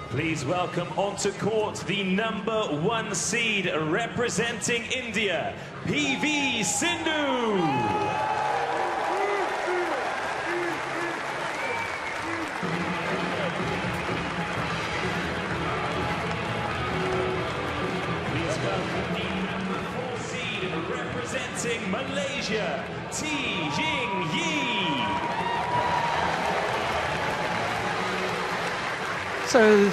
Please welcome onto court the #1 seed representing India, PV Sindhu. Representing Malaysia, Yi. So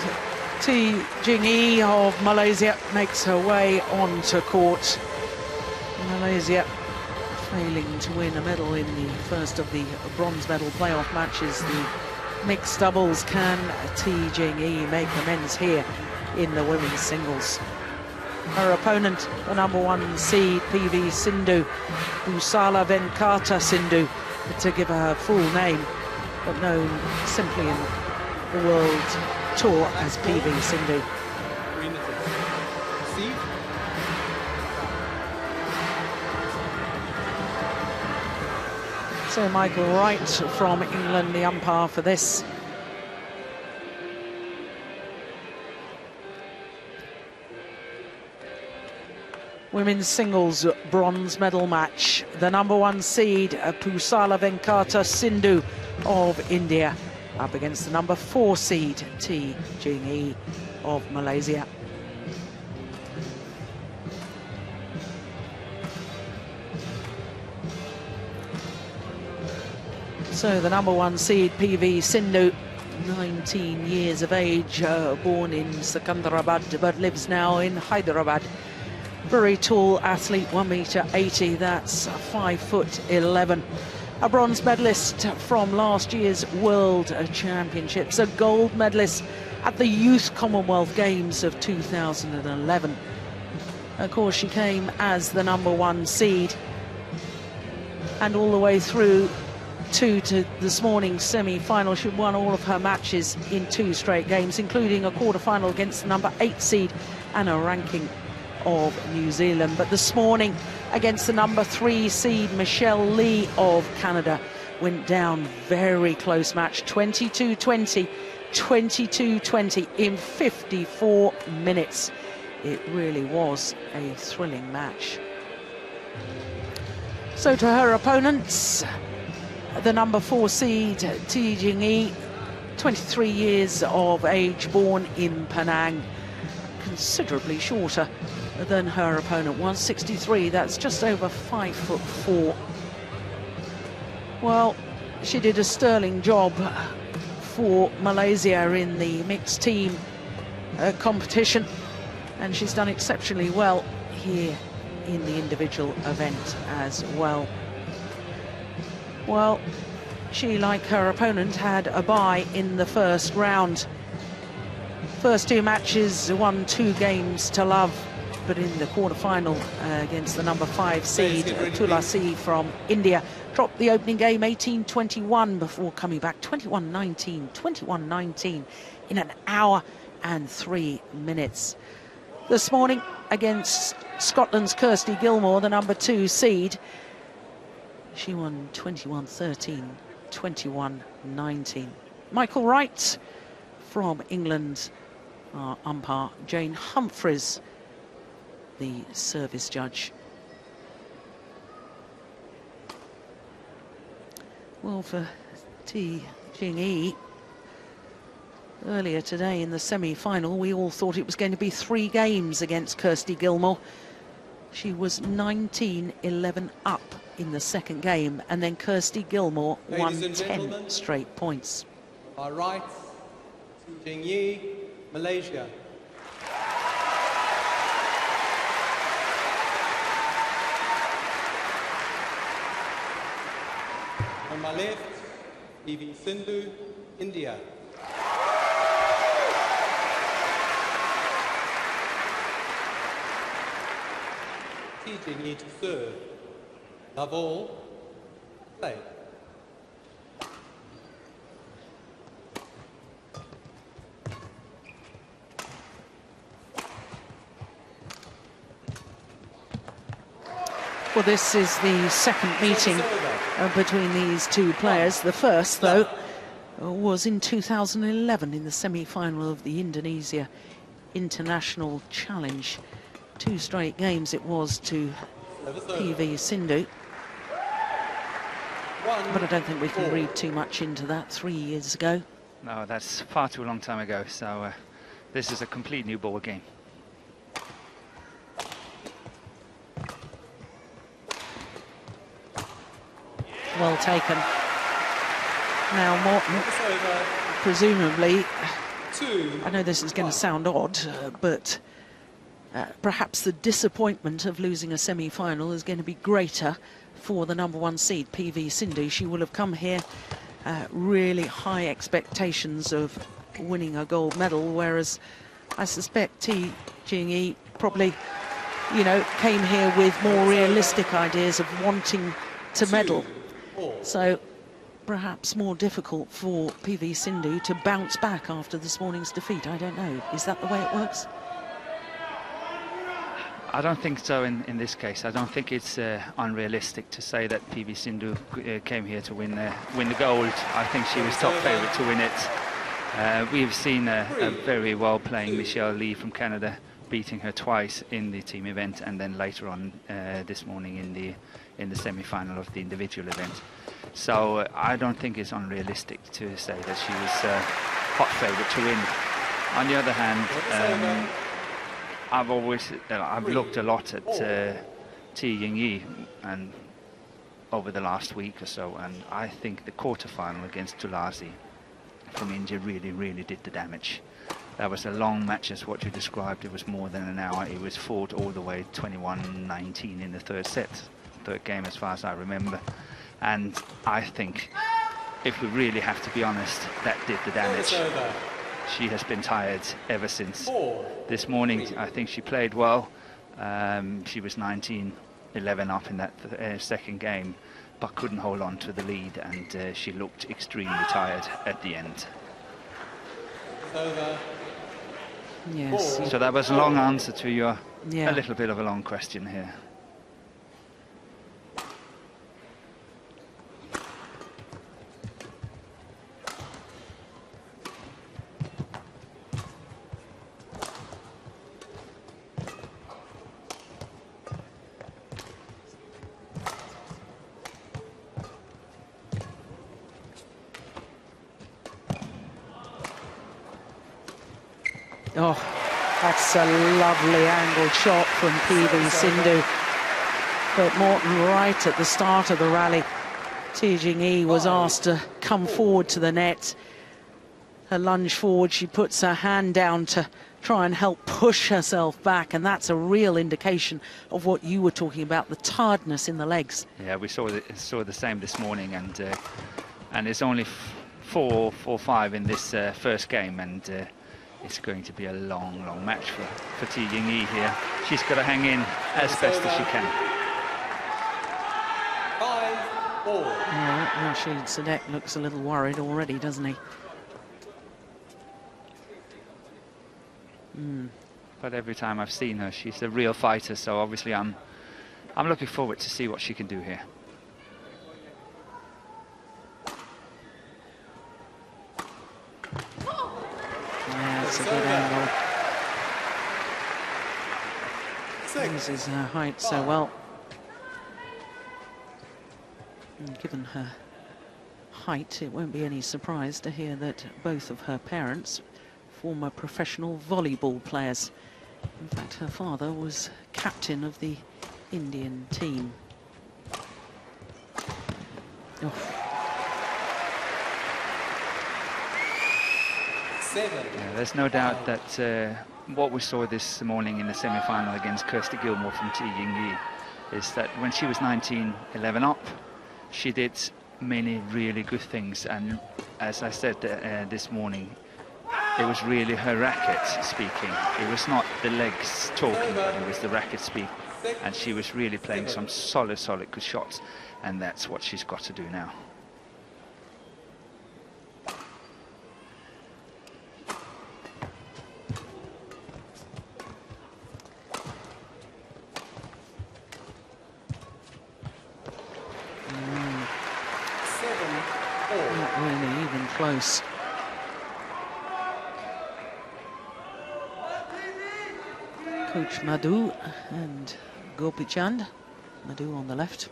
Yi of Malaysia makes her way onto court. Malaysia failing to win a medal in the first of the bronze medal playoff matches. The mixed doubles. Can Yi make amends here in the women's singles? Her opponent, the #1 seed, PV Sindhu, Busala Venkata Sindhu, to give her full name, but known simply in the world tour as PV Sindhu. So Michael Wright from England, the umpire for this. Women's singles bronze medal match. The #1 seed, Busala Venkata Sindhu of India, up against the #4 seed, Yi of Malaysia. So the #1 seed, PV Sindhu, 19 years of age, born in Secunderabad but lives now in Hyderabad. Very tall athlete, 1.80 m, that's 5'11". A bronze medalist from last year's World Championships, a gold medalist at the Youth Commonwealth Games of 2011. Of course, she came as the #1 seed, and all the way through to this morning's semi-final. She won all of her matches in 2 straight games, including a quarter-final against the #8 seed and a ranking of New Zealand. But this morning against the #3 seed, Michelle Lee of Canada, went down. Very close match, 22-20, 22-20 in 54 minutes. It really was a thrilling match. So to her opponents, the #4 seed, Yi, 23 years of age, born in Penang, considerably shorter than her opponent, 163, that's just over 5'4". Well, she did a sterling job for Malaysia in the mixed team competition, and she's done exceptionally well here in the individual event as well. Well, she, like her opponent, had a bye in the first round. First 2 matches, won 2 games to love, but in the quarter-final against the #5 seed, Tulasi from India, dropped the opening game 18-21 before coming back 21-19, 21-19 in an hour and 3 minutes. This morning against Scotland's Kirsty Gilmore, the #2 seed, she won 21-13, 21-19. Michael Wright from England, our umpire. Jane Humphreys, the service judge. Well, for Yi, earlier today in the semi-final, we all thought it was going to be 3 games against Kirsty Gilmore. She was 19-11 up in the second game, and then Kirsty Gilmore won 10 straight points. All right, Yi, Malaysia. On my left, PV Sindhu, India. Yi to serve. Love all, play. Well, this is the second meeting between these 2 players. The first, though, was in 2011 in the semi-final of the Indonesia International Challenge. 2 straight games it was to PV Sindhu. But I don't think we can read too much into that. 3 years ago. No, that's far too long time ago. So this is a complete new ball game. Well taken. Now Morton, presumably, I know this is going to sound odd, but perhaps the disappointment of losing a semi-final is going to be greater for the #1 seed, PV Sindhu. She will have come here really high expectations of winning a gold medal, whereas I suspect T Jing-yi probably, you know, came here with more realistic ideas of wanting to medal. So perhaps more difficult for PV Sindhu to bounce back after this morning's defeat. I don't know. Is that the way it works? I don't think so in this case. I don't think it's unrealistic to say that PV Sindhu came here to win the gold. I think she was top favourite to win it. We've seen a very well-playing Michelle Lee from Canada beating her twice in the team event, and then later on this morning in the semi-final of the individual event. So I don't think it's unrealistic to say that she was hot favourite to win. On the other hand, I've looked a lot at T Ying-yi and over the last week or so, and I think the quarter-final against Tulasi from India really did the damage. That was a long match, as what you described. It was more than an hour. It was fought all the way 21-19 in the third game, as far as I remember. And I think, if we really have to be honest, that did the damage. She has been tired ever since this morning. I think she played well. She was 19-11 up in that second game, but couldn't hold on to the lead, and she looked extremely tired at the end. Yes. So that was a long answer to your Yeah. a little bit of a long question here. Oh, that's a lovely angled shot from PV Sindhu. But Morton, right at the start of the rally, T Jing-yi was asked to come forward to the net. Her lunge forward, she puts her hand down to try and help push herself back, and that's a real indication of what you were talking about, the tiredness in the legs. Yeah, we saw the same this morning, and it's only 4-5 in this first game, and it's going to be a long match for T Ying-yi here. She's got to hang in as best as she can. 5-4. Yeah, Rashid Sadek looks a little worried already, doesn't he? But every time I've seen her, she's a real fighter. So obviously, I'm looking forward to see what she can do here. Yeah, it's a good angle. Uses her height so well. And given her height, it won't be any surprise to hear that both of her parents, former professional volleyball players. In fact, her father was captain of the Indian team. Oh. 7. Yeah, there's no doubt that what we saw this morning in the semi-final against Kirsty Gilmore from T Ying-yi is that when she was 19-11 up, she did many really good things, and as I said this morning, it was really her racket speaking. It was not the legs talking, but it was the racket speaking, and she was really playing some solid good shots, and that's what she's got to do now. close. Coach Madhu and Gopi Chand. Madhu on the left.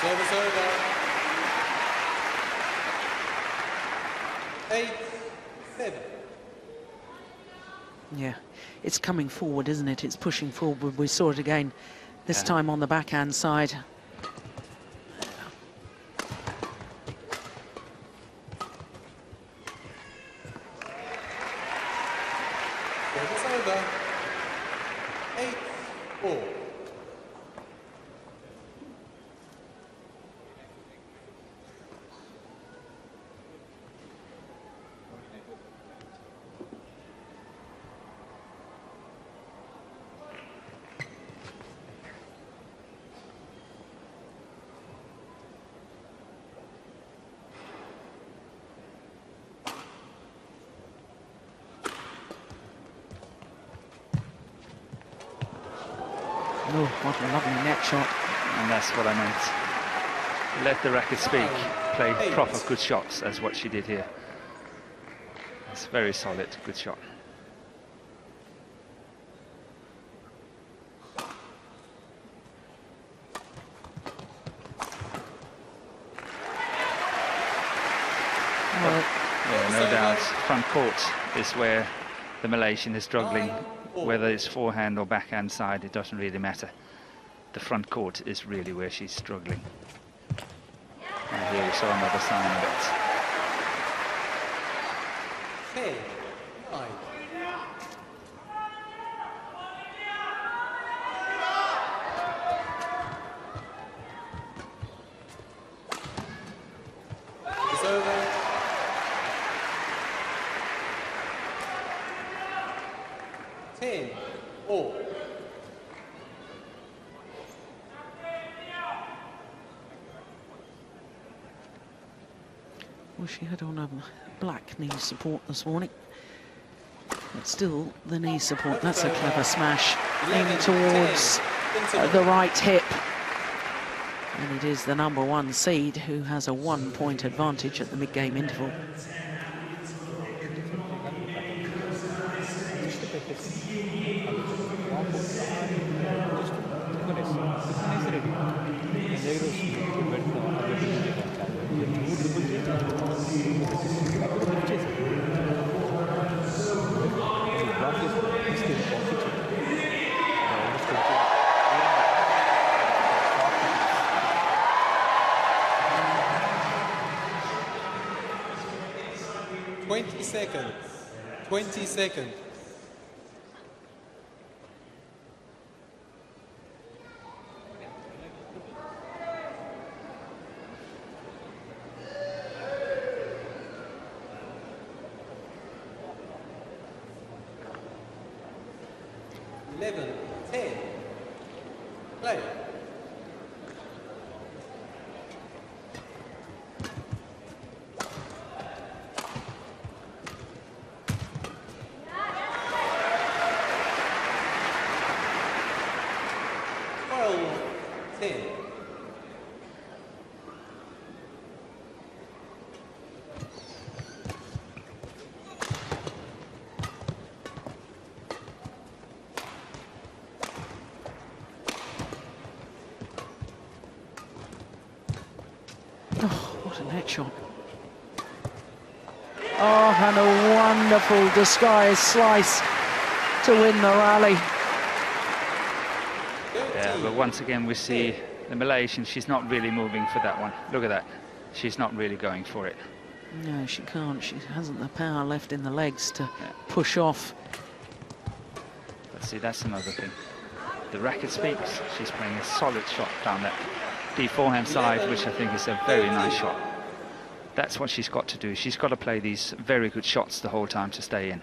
Service over. 8-7. Yeah, it's coming forward, isn't it? It's pushing forward. We saw it again, this time on the backhand side. Service over. 8-4. Oh, what a lovely net shot. And that's what I meant. Let the racket speak. Play proper good shots, as what she did here. It's very solid, good shot. Yeah, no doubt. Front court is where the Malaysian is struggling. Whether it's forehand or backhand side, it doesn't really matter. The front court is really where she's struggling. And here we saw another sign of it. 10-9. It's over. 10-4. Well, she had on a black knee support this morning. But still, the knee support, that's a clever smash in towards the right hip. And it is the #1 seed who has a 1-point advantage at the mid-game interval. Seconds. 20 seconds. Eleven, 10. Play. Shot. Oh, and a wonderful disguised slice to win the rally. Yeah, but once again we see the Malaysian, she's not really moving for that one. Look at that. She's not really going for it. No, she can't. She hasn't the power left in the legs to push off. But see, that's another thing. The racket speaks. She's playing a solid shot down that deep forehand side, which I think is a very nice shot. That's what she's got to do. She's got to play these very good shots the whole time to stay in.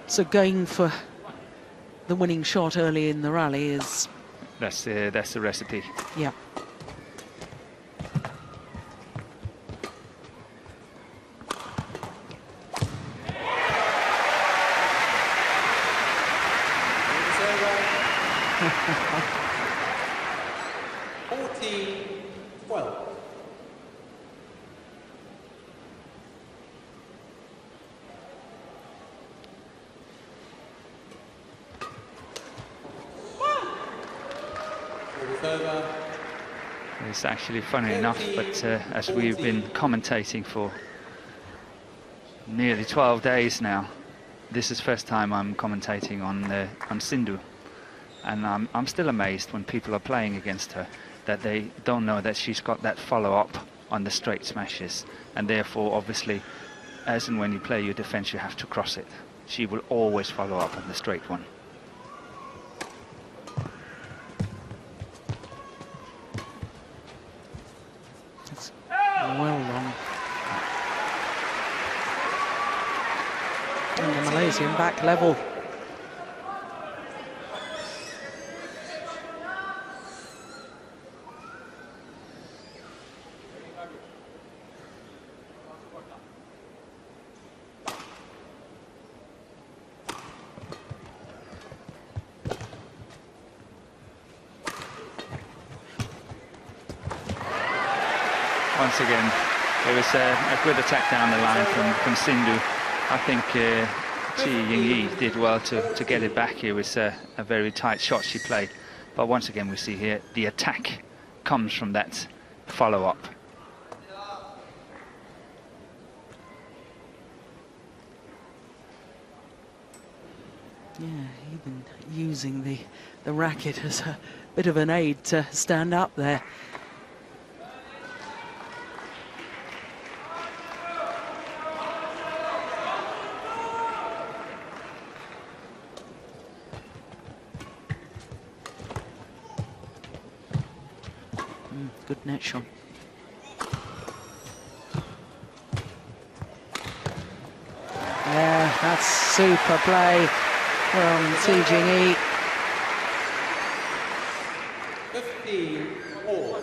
So going for the winning shot early in the rally is... That's the recipe. Yeah. It's actually funny enough, but as we've been commentating for nearly 12 days now, this is the first time I'm commentating on Sindhu, and I'm still amazed when people are playing against her that they don't know that she's got that follow-up on the straight smashes, and therefore obviously as and when you play your defense you have to cross it. She will always follow up on the straight one. Well long. And the Malaysian back level. Once again, it was a good attack down the line from Sindhu. I think Chi Ying-yi did well to get it back. It was a very tight shot she played. But once again, we see here the attack comes from that follow-up. Yeah, even using the racket as a bit of an aid to stand up there. Good net shot. Yeah, that's super play from Chi Jing-yi. 15 all.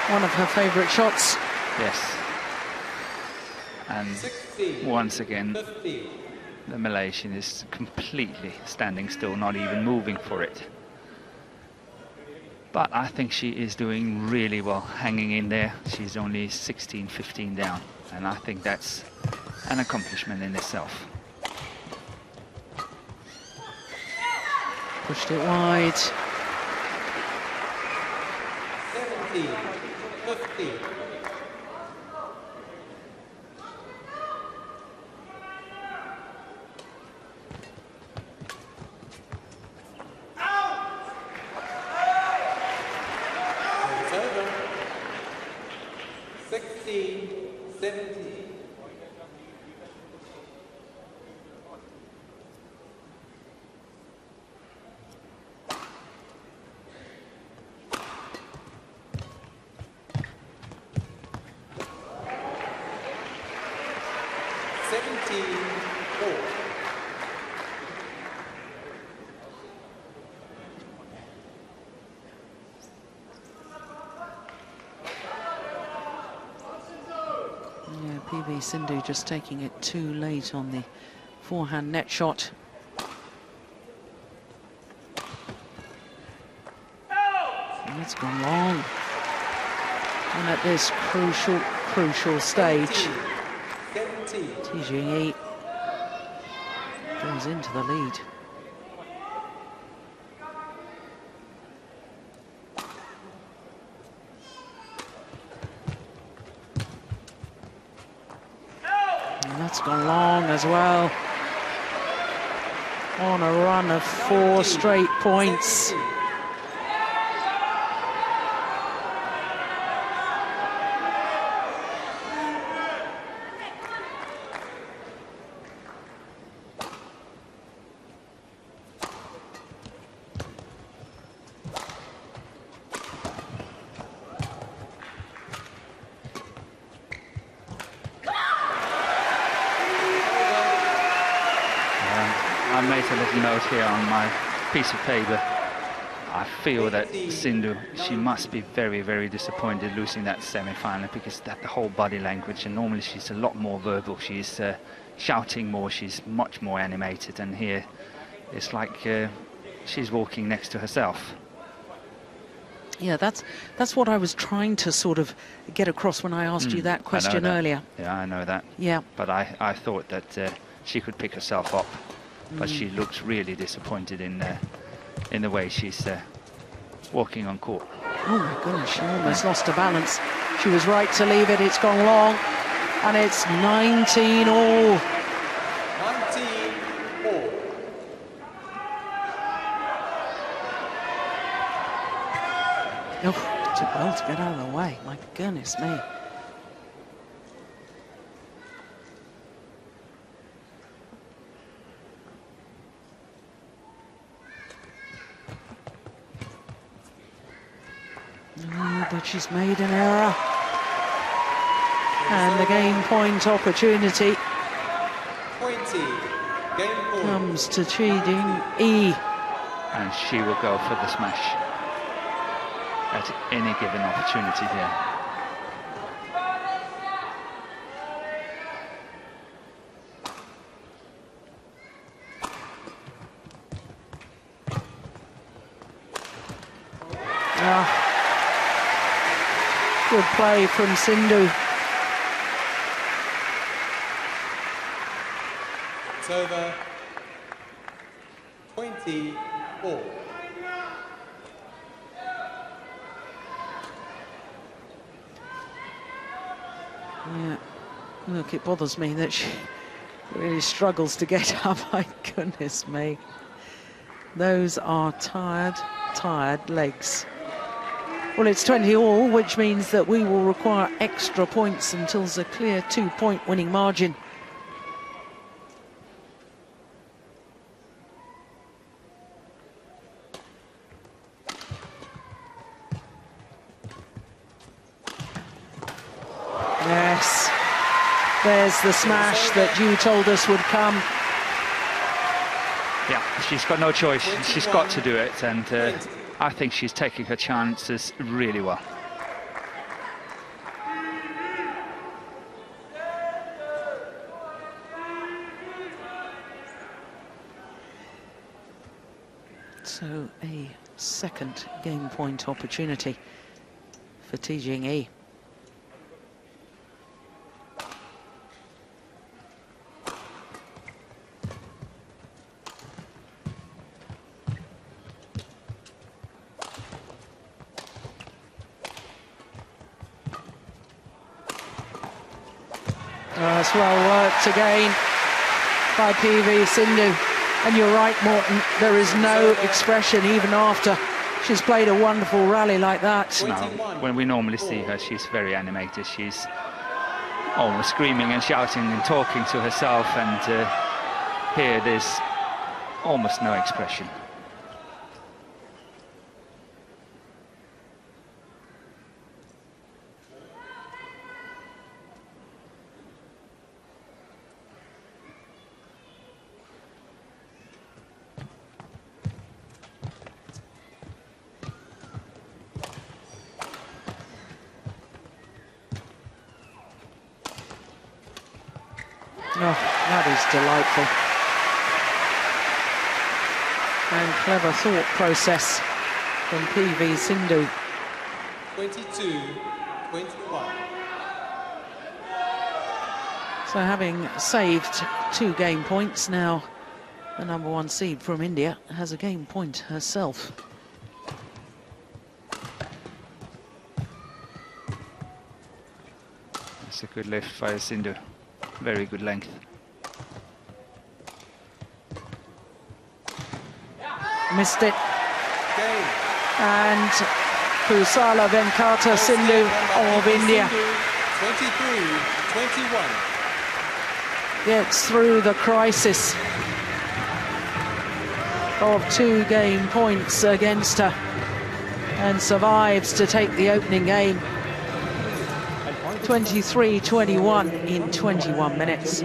One of her favourite shots. Yes. And 16, once again, 15. the Malaysian is completely standing still, not even moving for it. But I think she is doing really well, hanging in there. She's only 16-15 down, and I think that's an accomplishment in itself. Pushed it wide. 17, 15. It's over. 16, 17. Yeah, PV Sindhu just taking it too late on the forehand net shot. And it's gone long. And at this crucial stage, 17. Chi Jing-yi goes into the lead. And that's gone long as well. On a run of 4 straight points. note here on my piece of paper. I feel that Sindhu, she must be very, very disappointed losing that semi-final, because that the whole body language, and normally she's a lot more verbal, she's shouting more, she's much more animated, and here it's like she's walking next to herself. Yeah, that's what I was trying to sort of get across when I asked you that question earlier. Yeah, I know that. Yeah. But I thought that she could pick herself up, but she looks really disappointed in the way she's walking on court. Oh my goodness, she almost lost her balance. She was right to leave it. It's gone long, and it's 19 all. 19 all. Oh, took well to get out of the way. My goodness me. Oh, but she's made an error. And the game point opportunity 20. Game point. comes to Chi Ding-yi. And she will go for the smash at any given opportunity here. Good play from Sindhu. It's over. 24. Yeah, look, it bothers me that she really struggles to get up. My goodness me. Those are tired legs. Well, it's 20 all, which means that we will require extra points until there's a clear 2-point winning margin. Yes, there's the smash that you told us would come. Yeah, she's got no choice. She's got to do it, and I think she's taking her chances really well. So a second game point opportunity for Chi Ding-yi. It's well worked again by PV Sindhu. And you're right, Morton, there is no expression even after she's played a wonderful rally like that. No, when we normally see her, she's very animated. She's almost screaming and shouting and talking to herself, and here there's almost no expression. Oh, that is delightful. And clever thought process from PV Sindhu. 22-21. So having saved 2 game points now, the number 1 seed from India has a game point herself. It's a good lift by Sindhu. Very good length. Missed it. And Kusala Venkata Sindhu of India 23-21. gets through the crisis of 2 game points against her and survives to take the opening game. 23-21 in 21 minutes.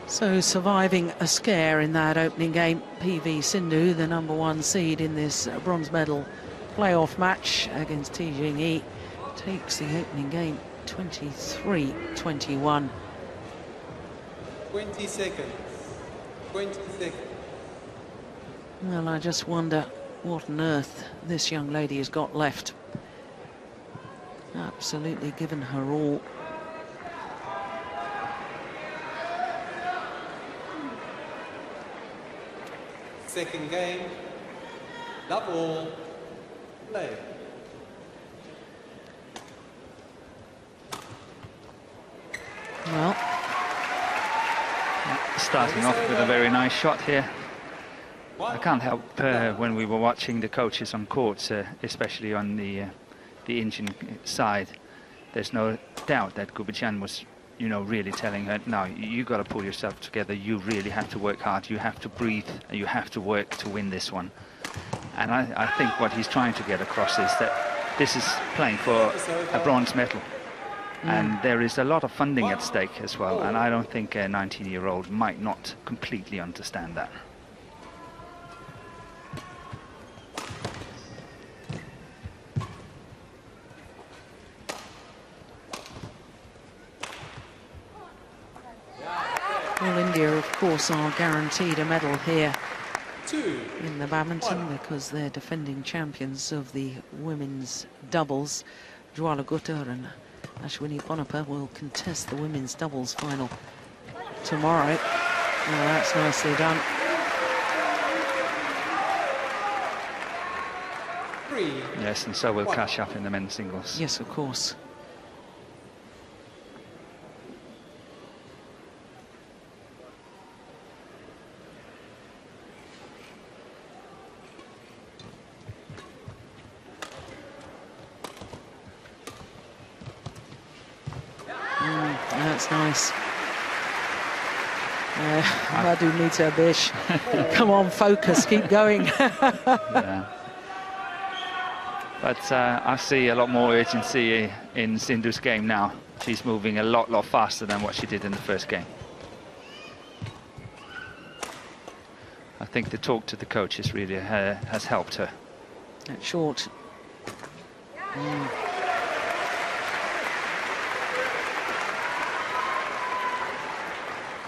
So surviving a scare in that opening game, PV Sindhu, the #1 seed in this bronze medal playoff match against Tijing, takes the opening game 23-21. 20 seconds. 20 seconds. Well, I just wonder what on earth this young lady has got left. Absolutely given her all. Second game. Love all. Play. Well, Starting off with a very nice shot here. I can't help when we were watching the coaches on court, especially on the Indian side. There's no doubt that Gubichan was, you know, really telling her, no, you got to pull yourself together. You really have to work hard. You have to breathe. You have to work to win this one. And I think what he's trying to get across is that this is playing for a bronze medal. And there is a lot of funding at stake as well. And I don't think a 19-year-old might not completely understand that. well, India, of course, are guaranteed a medal here 2. in the badminton because they're defending champions of the women's doubles. Jwala Gutta and Ashwini Ponappa will contest the women's doubles final tomorrow. Oh, that's nicely done. 3. Yes, and so will Cash Up in the men's singles. Yes, of course. That's nice. Madhu Mita Bish. Come on, focus, keep going. Yeah. But I see a lot more urgency in Sindhu's game now. She's moving a lot faster than what she did in the first game. I think the talk to the coaches really has helped her. That's short.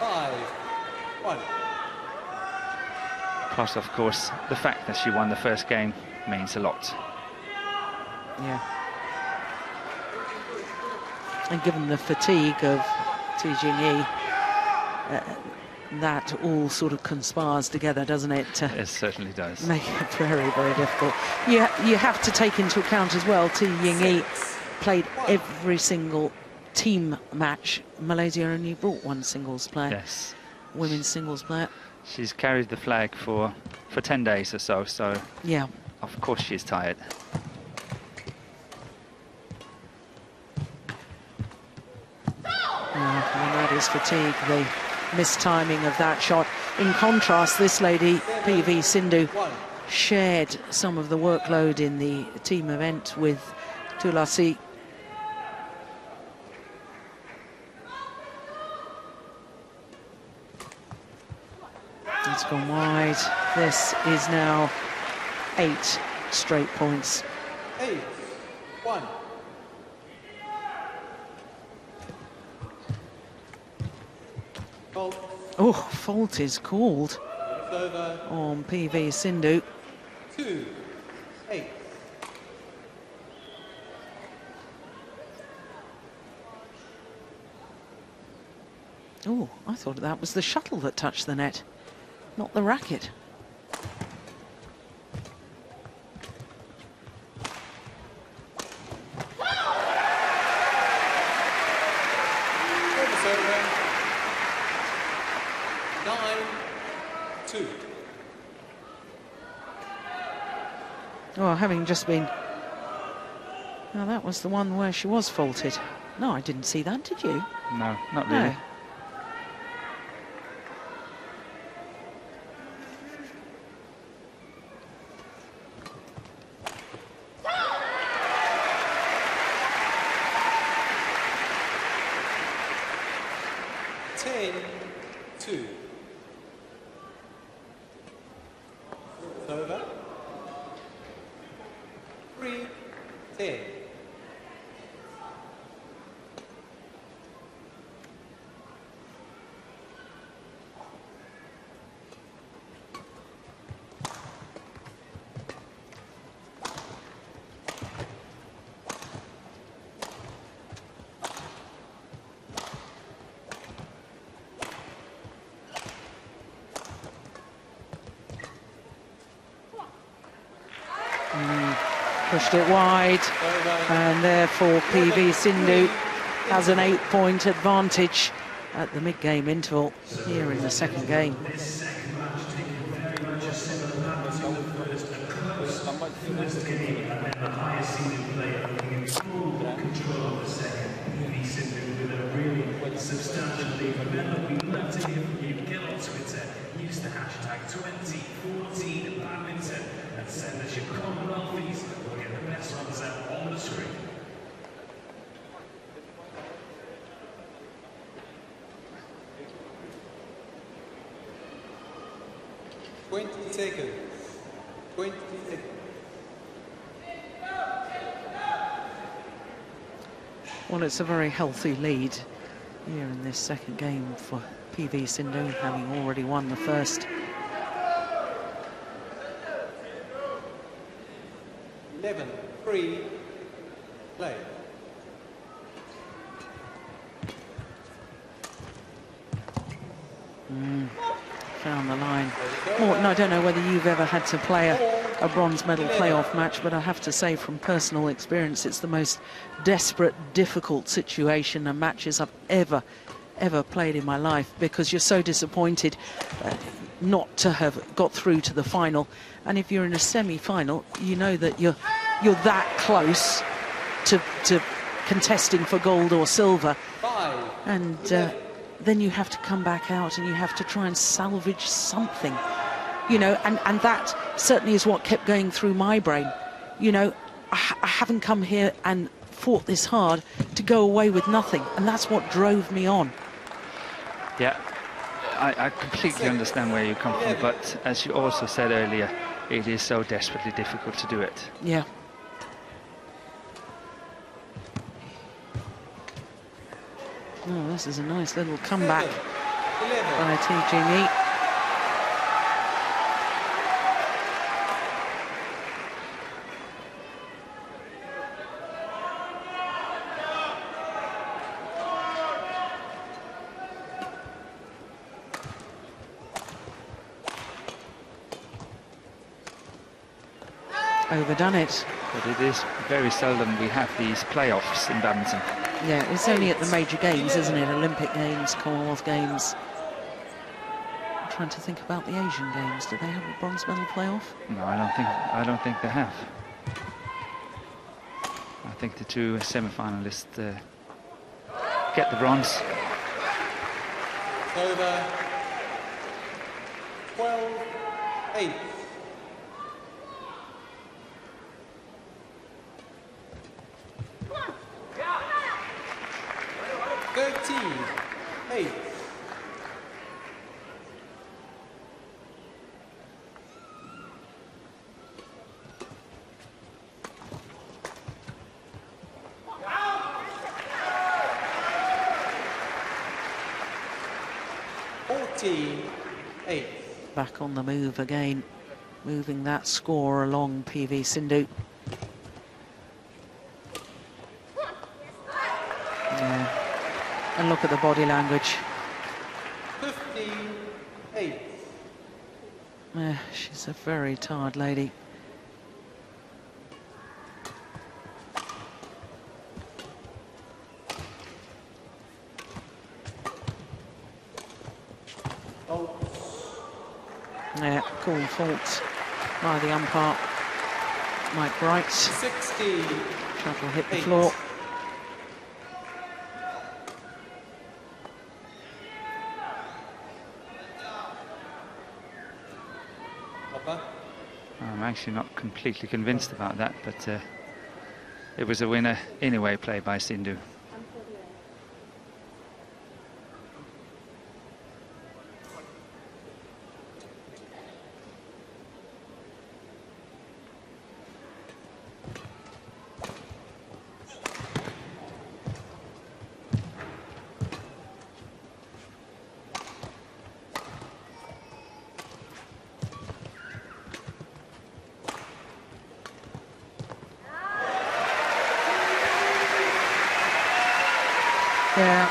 5-1. Plus, of course, the fact that she won the first game means a lot. Yeah. And given the fatigue of Tijing, that all sort of conspires together, doesn't it? It certainly does. Make it very, very difficult. You have to take into account as well, Tijing played every single team match. Malaysia only brought one singles player. Yes. Women's singles player. She's carried the flag for 10 days or so, so yeah, of course she's tired. And that is fatigue, the mistiming of that shot. In contrast, this lady, PV Sindhu, shared some of the workload in the team event with Tulasi. It's gone wide. This is now 8 straight points. 8-1. Oh, fault is called. Over. on PV Sindhu. 2-8. Oh, I thought that was the shuttle that touched the net, not the racket. Service over. 9-2. Oh, having just been... Now, that was the one where she was faulted. No, I didn't see that, did you? No, not really. No. Over. 3-10. Pushed it wide, and therefore PV Sindhu has an 8-point advantage at the mid-game interval here in the second game. Substantially, remember, we love to hear from you. Get on Twitter, use the hashtag 2014 badminton and send us your Commonwealth fees. We'll get the best ones out on the screen. Seconds. 20 seconds. Well, it's a very healthy lead here in this second game for PV Sindhu, having already won the first. 11-3, play. Found the line. Morton, I don't know whether you've ever had to play a bronze medal playoff match, but I have to say from personal experience, it's the most desperate, difficult situation and matches I've ever played in my life, because you're so disappointed not to have got through to the final. And if you're in a semi-final, you know that you're that close to contesting for gold or silver. And then you have to come back out and you have to try and salvage something, you know, and that certainly is what kept going through my brain. You know, I haven't come here and fought this hard to go away with nothing, and that's what drove me on. Yeah, I completely understand where you come from, but as you also said earlier, it is so desperately difficult to do it. Yeah. Oh, this is a nice little comeback by T. Jing-yi. Overdone it. But it is very seldom we have these playoffs in badminton. Yeah, it's only at the major games, isn't it? Olympic Games, Commonwealth Games. I'm trying to think about the Asian Games. Do they have a bronze medal playoff? No, I don't think they have. I think the two semi-finalists get the bronze. Over. 12-8. Hey. back on the move again, moving that score along, PV Sindhu. Yeah. And look at the body language. 58. Yeah, she's a very tired lady. Yeah, call fault by the umpire, Mike Wright. 60. Shuttle hit the floor. I'm actually not completely convinced about that, but it was a winner anyway, played by Sindhu. Yeah,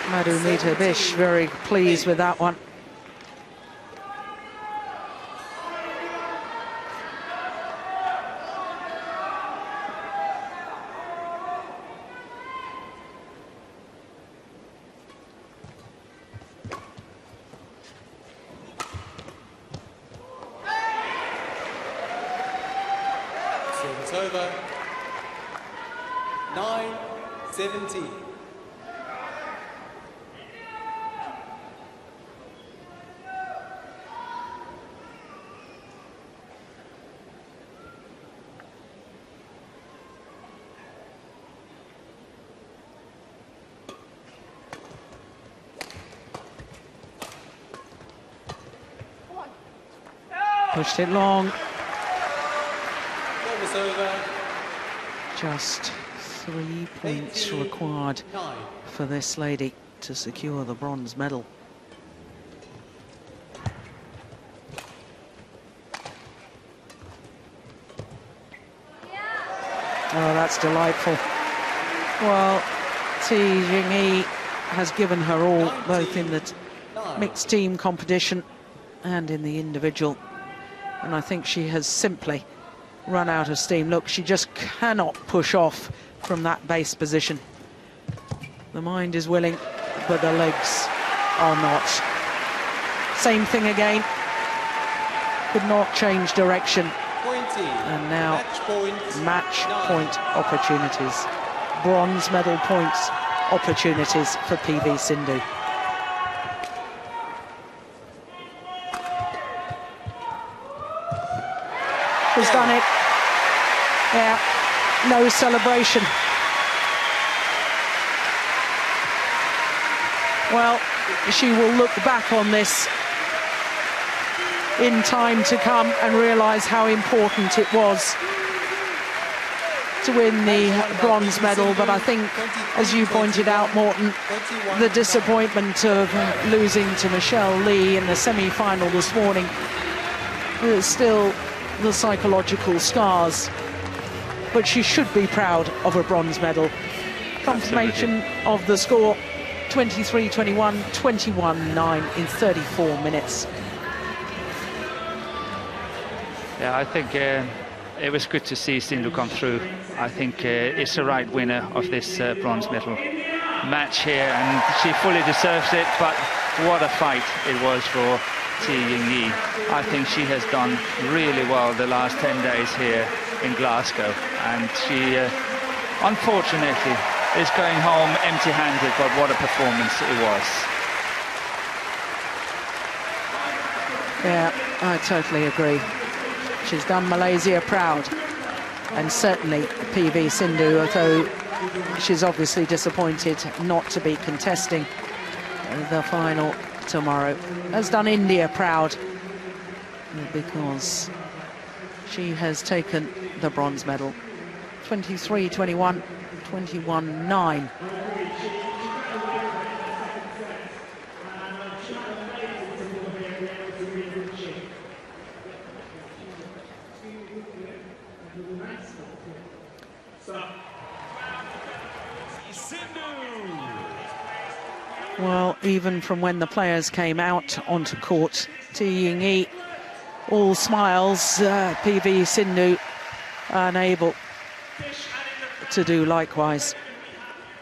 Madhumita Bish very pleased with that one. Service over. 9-17. Pushed it long. Service over. Just 3 points required 9. for this lady to secure the bronze medal. Oh, that's delightful. Well, Ti Jingyi has given her all, both in the mixed team competition and in the individual. And I think she has simply run out of steam. Look, she just cannot push off from that base position. The mind is willing, but the legs are not. Same thing again. Could not change direction. And now match point opportunities. Bronze medal points opportunities for PV Sindhu. She's done it. Yeah, no celebration. Well, she will look back on this in time to come and realise how important it was to win the bronze medal. But I think, as you pointed out, Morton, the disappointment of losing to Michelle Lee in the semi-final this morning is still the psychological scars. But she should be proud of a bronze medal. Confirmation of the score: 23-21, 21-9 in 34 minutes. Yeah, I think it was good to see Sindhu come through. I think it's the right winner of this bronze medal match here, and she fully deserves it. But what a fight it was for Ti Jingyi. I think she has done really well the last 10 days here in Glasgow, and she unfortunately is going home empty-handed, but what a performance it was. Yeah, I totally agree. She's done Malaysia proud, and certainly PV Sindhu, although she's obviously disappointed not to be contesting the final tomorrow, has done India proud, because she has taken the bronze medal. 23-21, 21-9. even from when the players came out onto court. Ying all smiles, PV Sindhu unable to do likewise.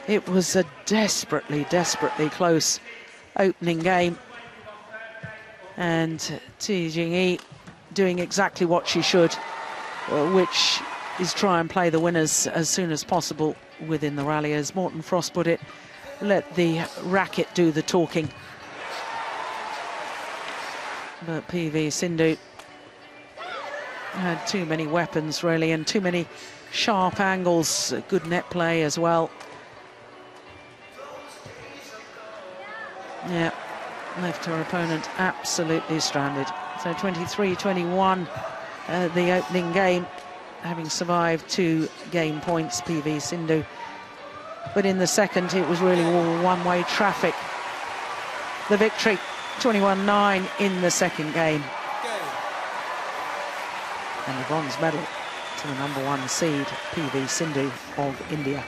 It was a desperately close opening game, and Ying doing exactly what she should, which is try and play the winners as soon as possible within the rally. As Morten Frost put it, let the racket do the talking. But PV Sindhu had too many weapons, really, and too many sharp angles. Good net play as well. Yeah, left her opponent absolutely stranded. So 23-21, the opening game, having survived 2 game points, PV Sindhu. But in the second, it was really all one-way traffic. The victory, 21-9 in the second game. And the bronze medal to the #1 seed, PV Sindhu of India.